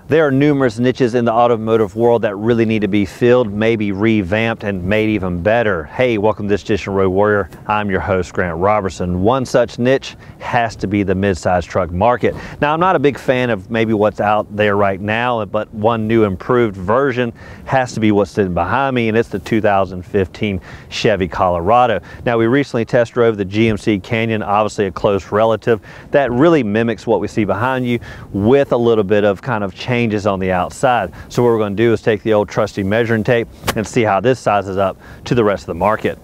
There are numerous niches in the automotive world that really need to be filled, maybe revamped, and made even better. Hey, welcome to this edition of Road Warrior. I'm your host, Grant Roberson. One such niche has to be the mid-size truck market. Now, I'm not a big fan of maybe what's out there right now, but one new improved version has to be what's sitting behind me, and it's the 2015 Chevy Colorado. Now, we recently test drove the GMC Canyon, obviously a close relative, that really mimics what we see behind you with a little bit of kind of changes on the outside. So what we're going to do is take the old trusty measuring tape and see how this sizes up to the rest of the market.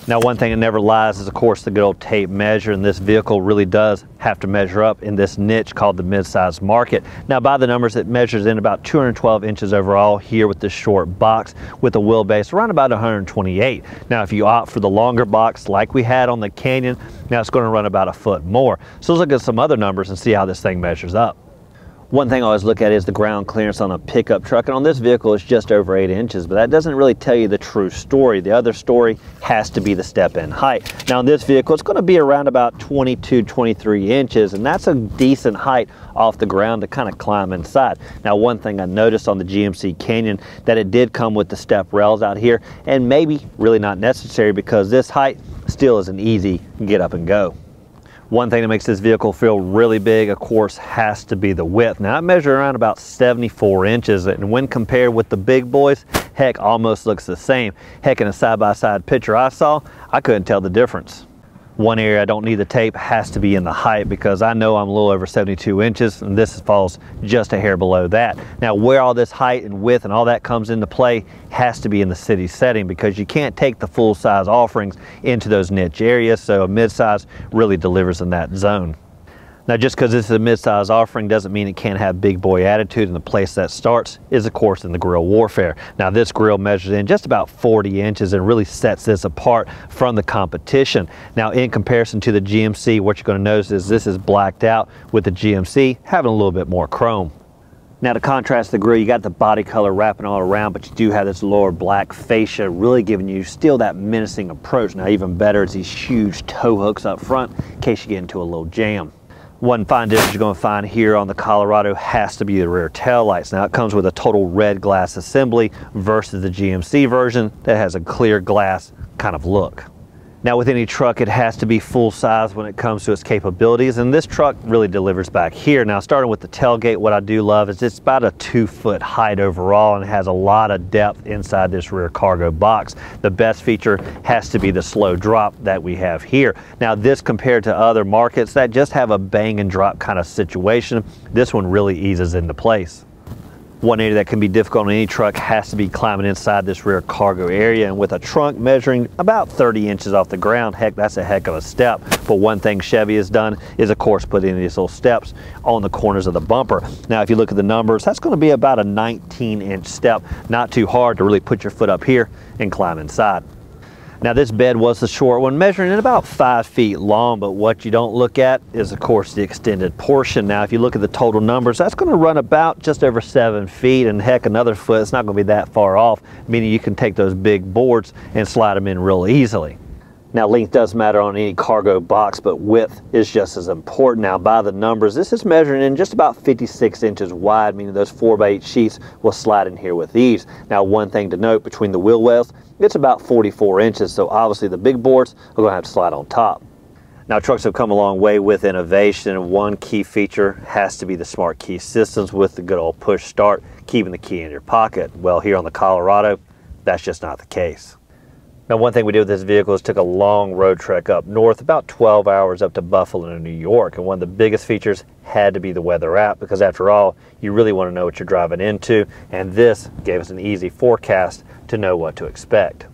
Now, one thing that never lies is, of course, the good old tape measure, and this vehicle really does have to measure up in this niche called the mid-size market. Now, by the numbers, it measures in about 212 inches overall here with this short box with a wheelbase around about 128. Now, if you opt for the longer box like we had on the Canyon, now it's going to run about a foot more. So let's look at some other numbers and see how this thing measures up. One thing I always look at is the ground clearance on a pickup truck, and on this vehicle it's just over 8 inches, but that doesn't really tell you the true story. The other story has to be the step-in height. Now, in this vehicle, it's going to be around about 22, 23 inches, and that's a decent height off the ground to kind of climb inside. Now, one thing I noticed on the GMC Canyon that it did come with the step rails out here, and maybe really not necessary because this height still is an easy get up and go. One thing that makes this vehicle feel really big, of course, has to be the width. Now, I measure around about 74 inches, and when compared with the big boys, heck, almost looks the same. Heck, in a side-by-side picture I saw, I couldn't tell the difference. One area I don't need the tape has to be in the height, because I know I'm a little over 72 inches and this falls just a hair below that. Now, where all this height and width and all that comes into play has to be in the city setting, because you can't take the full size offerings into those niche areas, so a mid-size really delivers in that zone. Now, just because this is a mid-size offering doesn't mean it can't have big boy attitude, and the place that starts is, of course, in the grill warfare. Now, this grill measures in just about 40 inches and really sets this apart from the competition. Now, in comparison to the GMC, what you're going to notice is this is blacked out, with the GMC having a little bit more chrome. Now, to contrast the grill, you got the body color wrapping all around, but you do have this lower black fascia really giving you still that menacing approach. Now, even better is these huge tow hooks up front in case you get into a little jam. One fine difference you're going to find here on the Colorado has to be the rear tail lights. Now, it comes with a total red glass assembly versus the GMC version that has a clear glass kind of look. Now, with any truck, it has to be full size when it comes to its capabilities, and this truck really delivers back here. Now, starting with the tailgate, what I do love is it's about a 2-foot height overall, and it has a lot of depth inside this rear cargo box. The best feature has to be the slow drop that we have here. Now, this compared to other markets that just have a bang and drop kind of situation, this one really eases into place. One area that can be difficult on any truck has to be climbing inside this rear cargo area, and with a trunk measuring about 30 inches off the ground, heck, that's a heck of a step. But one thing Chevy has done is, of course, put in these little steps on the corners of the bumper. Now, if you look at the numbers, that's going to be about a 19-inch step. Not too hard to really put your foot up here and climb inside. Now, this bed was the short one, measuring in about 5 feet long, but what you don't look at is, of course, the extended portion. Now, if you look at the total numbers, that's going to run about just over 7 feet, and heck, another foot, it's not going to be that far off, meaning you can take those big boards and slide them in real easily. Now, length does matter on any cargo box, but width is just as important. Now, by the numbers, this is measuring in just about 56 inches wide, meaning those 4x8 sheets will slide in here with ease. Now, one thing to note, between the wheel wells, it's about 44 inches, so obviously the big boards are going to have to slide on top. Now, trucks have come a long way with innovation, and one key feature has to be the smart key systems with the good old push start, keeping the key in your pocket. Well, here on the Colorado, that's just not the case. Now, one thing we did with this vehicle is took a long road trek up north, about 12 hours up to Buffalo, New York. And one of the biggest features had to be the weather app, because after all, you really want to know what you're driving into. And this gave us an easy forecast to know what to expect.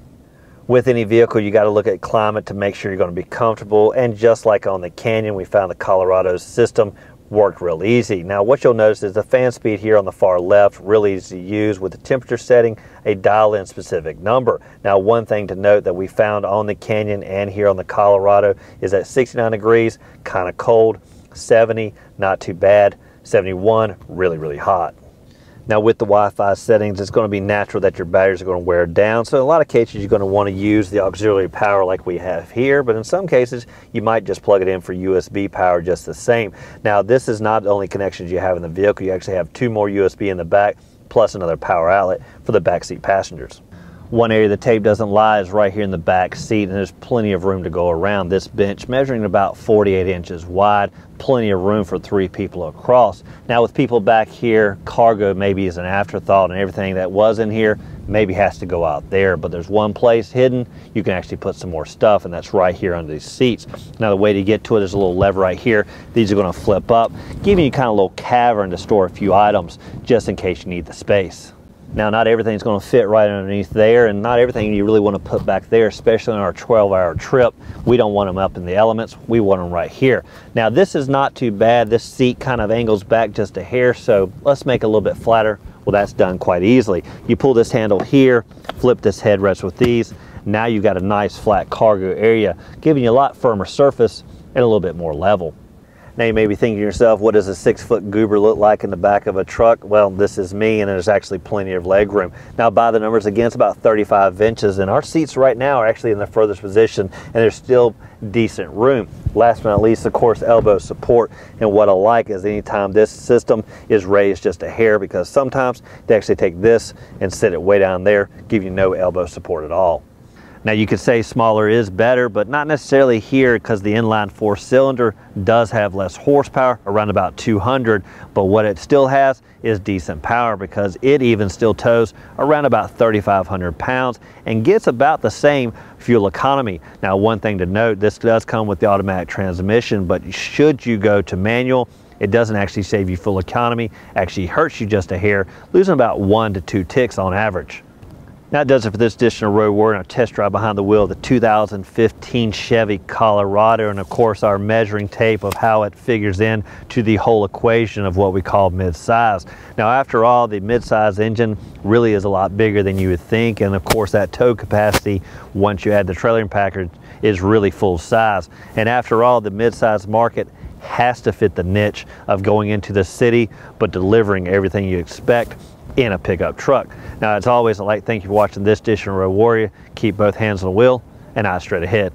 With any vehicle, you got to look at climate to make sure you're going to be comfortable. And just like on the Canyon, we found the Colorado's system worked real easy. Now, what you'll notice is the fan speed here on the far left, really easy to use, with the temperature setting a dial-in specific number. Now, one thing to note that we found on the Canyon and here on the Colorado is that 69 degrees, kind of cold, 70, not too bad, 71, really, really hot. Now with the Wi-Fi settings, it's going to be natural that your batteries are going to wear down. So in a lot of cases, you're going to want to use the auxiliary power like we have here, but in some cases, you might just plug it in for USB power just the same. Now this is not the only connections you have in the vehicle. You actually have 2 more USB in the back, plus another power outlet for the backseat passengers. One area the tape doesn't lie is right here in the back seat, and there's plenty of room to go around. This bench measuring about 48 inches wide, plenty of room for 3 people across. Now with people back here, cargo maybe is an afterthought, and everything that was in here maybe has to go out there, but there's one place hidden you can actually put some more stuff, and that's right here under these seats. Now the way to get to it is a little lever right here. These are going to flip up, giving you kind of a little cavern to store a few items just in case you need the space. Now, not everything's going to fit right underneath there, and not everything you really want to put back there, especially on our 12-hour trip. We don't want them up in the elements. We want them right here. Now, this is not too bad. This seat kind of angles back just a hair, so let's make it a little bit flatter. Well, that's done quite easily. You pull this handle here, flip this headrest with these. Now you've got a nice flat cargo area, giving you a lot firmer surface and a little bit more level. Now you may be thinking to yourself, what does a 6-foot goober look like in the back of a truck? Well, this is me, and there's actually plenty of leg room. Now by the numbers, again, it's about 35 inches, and our seats right now are actually in the furthest position, and there's still decent room. Last but not least, of course, elbow support. And what I like is anytime this system is raised just a hair, because sometimes they actually take this and sit it way down there, give you no elbow support at all. Now you could say smaller is better, but not necessarily here, because the inline 4-cylinder does have less horsepower, around about 200, but what it still has is decent power, because it even still tows around about 3,500 pounds and gets about the same fuel economy. Now one thing to note, this does come with the automatic transmission, but should you go to manual, it doesn't actually save you fuel economy, actually hurts you just a hair, losing about 1 to 2 ticks on average. That does it for this edition of Road Warrior and our test drive behind the wheel of the 2015 Chevy Colorado, and of course our measuring tape of how it figures in to the whole equation of what we call mid-size. Now after all, the mid-size engine really is a lot bigger than you would think, and of course that tow capacity, once you add the trailer package, is really full size. And after all, the mid-size market has to fit the niche of going into the city but delivering everything you expect in a pickup truck. Now, as always, I'd like to thank you for watching this edition of Road Warrior. Keep both hands on the wheel and eyes straight ahead.